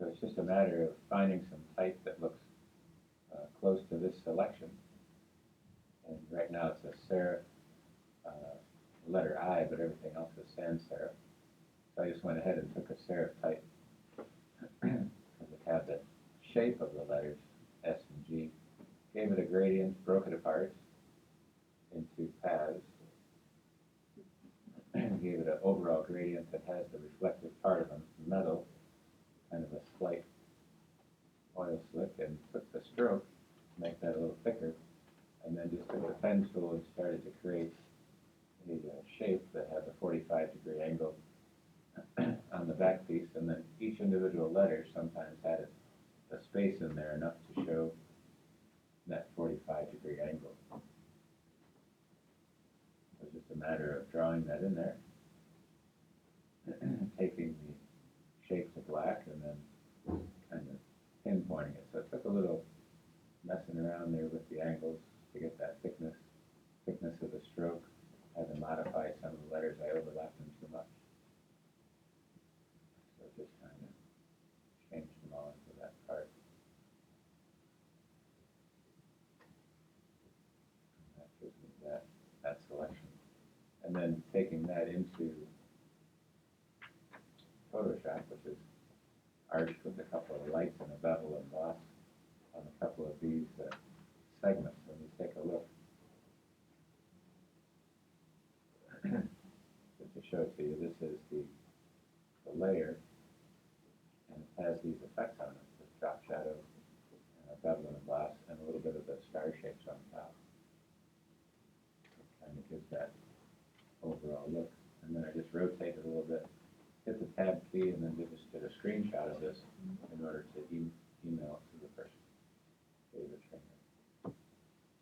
So it's just a matter of finding some type that looks close to this selection. And right now it's a serif, letter I, but everything else is sans serif. So I just went ahead and took a serif type because it had the shape of the letters S and G, gave it a gradient, broke it apart into paths, and gave it an overall gradient that has the reflective part of a metal, kind of a slight oil slick, and took the stroke to make that a little thicker, and then just took the pen tool and started to create a shape that has a 45-degree angle on the back piece, and then each individual letter sometimes had a space in there enough to show that 45-degree angle. It was just a matter of drawing that in there, taking the shape to black, and then kind of pinpointing it. So it took a little messing around there with the angles to get that thickness of the stroke. I had to modify some of the letters. I overlapped them too much. So just kind of changed them all into that part. And that gives me that selection. And then taking that into Photoshop, which is arched with a couple of lights and a bevel and gloss on a couple of these segments. When you take a look, just to show it to you, this is the layer, and it has these effects on it, the drop shadow, and a bevel and gloss, and a little bit of the star shapes on top. It kind of gives that overall look. And then I just rotate it a little bit, hit the tab key, and then just did a screenshot of this in order to